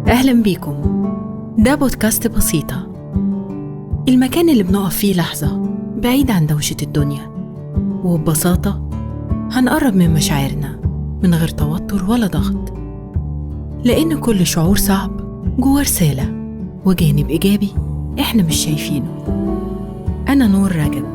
أهلا بيكم. ده بودكاست بسيطة، المكان اللي بنقف فيه لحظة بعيد عن دوشة الدنيا، وببساطة هنقرب من مشاعرنا من غير توتر ولا ضغط، لأن كل شعور صعب جوه رسالة وجانب إيجابي إحنا مش شايفينه. أنا نور رجب،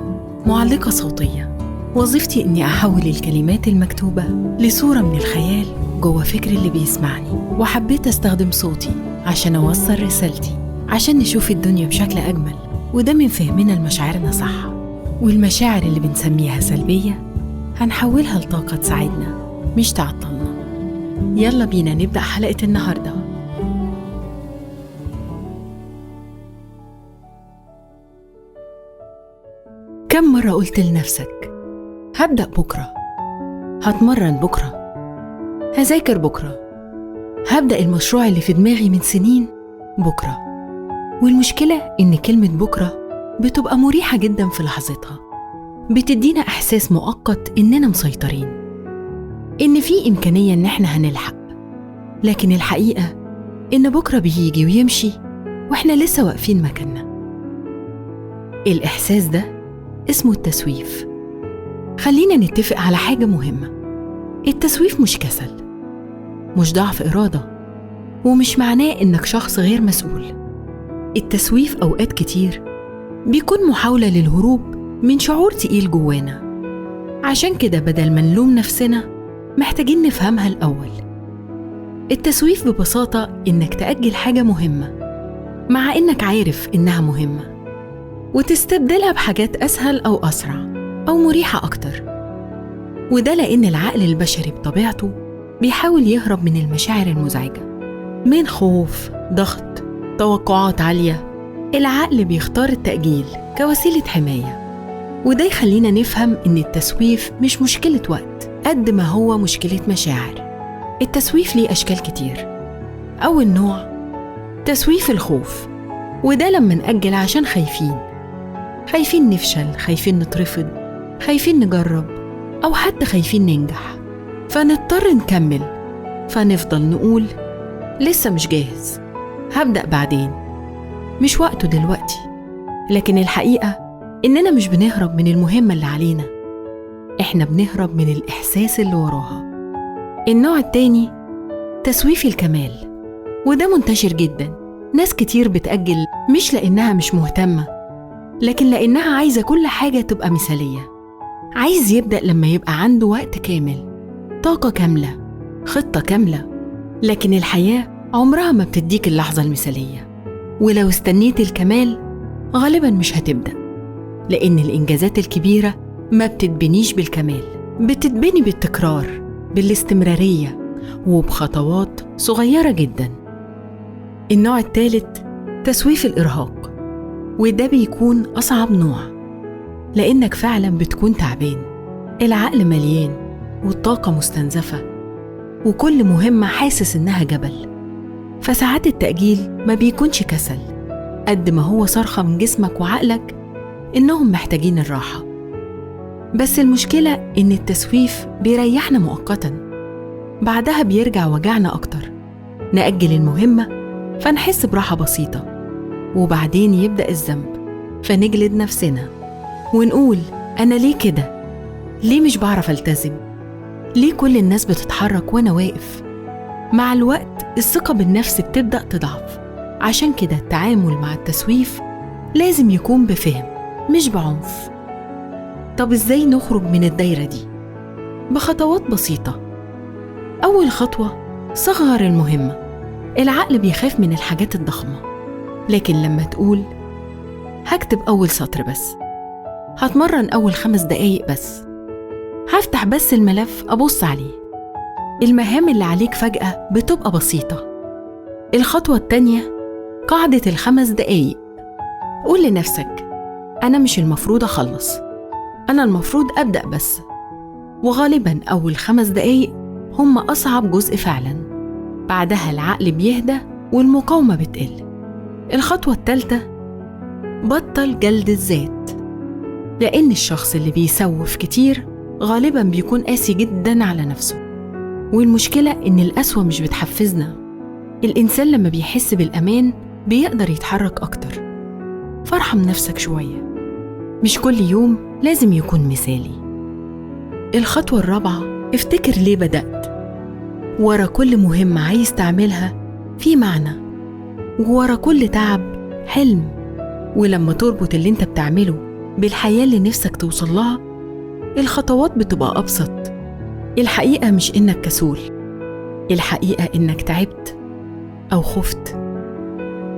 معلقة صوتية، وظيفتي إني أحول الكلمات المكتوبة لصورة من الخيال جوه فكر اللي بيسمعني، وحبيت أستخدم صوتي عشان أوصل رسالتي، عشان نشوف الدنيا بشكل أجمل، وده من فهمنا لمشاعرنا صح. والمشاعر اللي بنسميها سلبية هنحولها لطاقة تساعدنا مش تعطلنا. يلا بينا نبدأ حلقة النهاردة. كم مرة قلت لنفسك هبدأ بكرة، هتمرن بكرة، هذاكر بكرة، هبدأ المشروع اللي في دماغي من سنين بكرة؟ والمشكلة إن كلمة بكرة بتبقى مريحة جدا في لحظتها، بتدينا إحساس مؤقت إننا مسيطرين، إن في إمكانية إن إحنا هنلحق. لكن الحقيقة إن بكرة بيجي ويمشي وإحنا لسه واقفين مكاننا. الإحساس ده اسمه التسويف. خلينا نتفق على حاجة مهمة: التسويف مش كسل، مش ضعف إرادة، ومش معناه إنك شخص غير مسؤول. التسويف أوقات كتير بيكون محاولة للهروب من شعور تقيل جوانا. عشان كده بدل ما نلوم نفسنا محتاجين نفهمها الأول. التسويف ببساطة إنك تأجل حاجة مهمة مع إنك عارف إنها مهمة، وتستبدلها بحاجات أسهل أو أسرع أو مريحة أكتر. وده لأن العقل البشري بطبيعته بيحاول يهرب من المشاعر المزعجة، من خوف، ضغط، توقعات عالية. العقل بيختار التأجيل كوسيلة حماية، وده يخلينا نفهم إن التسويف مش مشكلة وقت قد ما هو مشكلة مشاعر. التسويف ليه أشكال كتير. أول نوع تسويف الخوف، وده لما نأجل عشان خايفين نفشل، خايفين نترفض، خايفين نجرب، أو حتى خايفين ننجح، فنضطر نكمل، فنفضل نقول لسه مش جاهز، هبدأ بعدين، مش وقته دلوقتي. لكن الحقيقة إننا مش بنهرب من المهمة اللي علينا، إحنا بنهرب من الإحساس اللي وراها. النوع التاني تسويف الكمال، وده منتشر جدا. ناس كتير بتأجل مش لأنها مش مهتمة، لكن لأنها عايزة كل حاجة تبقى مثالية. عايز يبدأ لما يبقى عنده وقت كامل، طاقة كاملة، خطة كاملة. لكن الحياة عمرها ما بتديك اللحظة المثالية، ولو استنيت الكمال غالباً مش هتبدأ، لأن الإنجازات الكبيرة ما بتتبنيش بالكمال، بتتبني بالتكرار، بالاستمرارية، وبخطوات صغيرة جداً. النوع الثالث تسويف الإرهاق، وده بيكون أصعب نوع، لأنك فعلاً بتكون تعبان، العقل مليان والطاقة مستنزفة، وكل مهمة حاسس إنها جبل. فساعات التأجيل ما بيكونش كسل قد ما هو صرخة من جسمك وعقلك إنهم محتاجين الراحة. بس المشكلة إن التسويف بيريحنا مؤقتاً، بعدها بيرجع وجعنا أكتر. نأجل المهمة فنحس براحة بسيطة، وبعدين يبدأ الذنب، فنجلد نفسنا ونقول أنا ليه كده؟ ليه مش بعرف ألتزم؟ ليه كل الناس بتتحرك وأنا واقف؟ مع الوقت الثقة بالنفس بتبدأ تضعف. عشان كده التعامل مع التسويف لازم يكون بفهم مش بعنف. طب إزاي نخرج من الدايرة دي؟ بخطوات بسيطة. أول خطوة صغر المهمة. العقل بيخاف من الحاجات الضخمة، لكن لما تقول هكتب أول سطر بس، هتمرن أول 5 دقايق بس، هفتح بس الملف أبص عليه، المهام اللي عليك فجأة بتبقى بسيطة. الخطوة التانية قاعدة 5 دقايق. قول لنفسك أنا مش المفروض أخلص، أنا المفروض أبدأ بس. وغالباً أول 5 دقايق هم أصعب جزء فعلاً، بعدها العقل بيهدى والمقاومة بتقل. الخطوة الثالثة بطل جلد الذات، لأن الشخص اللي بيسوف كتير غالباً بيكون قاسي جداً على نفسه، والمشكلة إن القسوة مش بتحفزنا، الإنسان لما بيحس بالأمان بيقدر يتحرك أكتر. فارحم نفسك شوية، مش كل يوم لازم يكون مثالي. الخطوة الرابعة، افتكر ليه بدأت. ورا كل مهمة عايز تعملها في معنى، وورا كل تعب حلم. ولما تربط اللي انت بتعمله بالحياة اللي نفسك توصل لها، الخطوات بتبقى أبسط. الحقيقة مش إنك كسول، الحقيقة إنك تعبت أو خفت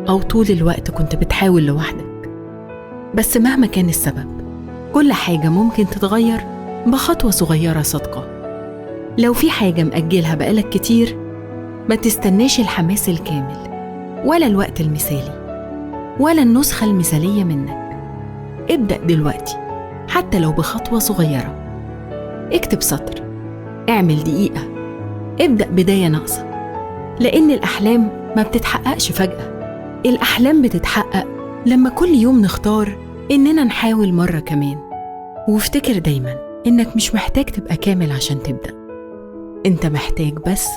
أو طول الوقت كنت بتحاول لوحدك. بس مهما كان السبب، كل حاجة ممكن تتغير بخطوة صغيرة صادقة. لو في حاجة مأجلها بقالك كتير، ما تستناش الحماس الكامل ولا الوقت المثالي ولا النسخة المثالية منك. ابدأ دلوقتي حتى لو بخطوة صغيرة. اكتب سطر، اعمل دقيقة، ابدأ بداية ناقصة. لأن الأحلام ما بتتحققش فجأة، الأحلام بتتحقق لما كل يوم نختار إننا نحاول مرة كمان. وافتكر دايما إنك مش محتاج تبقى كامل عشان تبدأ، انت محتاج بس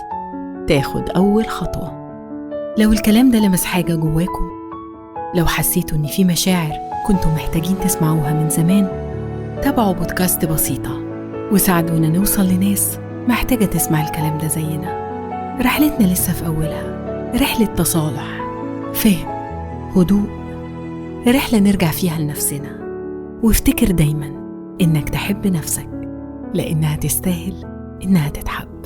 تاخد أول خطوة. لو الكلام ده لمس حاجة جواكم، لو حسيتوا إن في مشاعر كنتوا محتاجين تسمعوها من زمان، تابعوا بودكاست بسيطة وساعدونا نوصل لناس محتاجة تسمع الكلام ده زينا. رحلتنا لسه في أولها، رحلة تصالح، فهم، هدوء، رحلة نرجع فيها لنفسنا. وافتكر دايما إنك تحب نفسك، لأنها تستاهل إنها تتحب.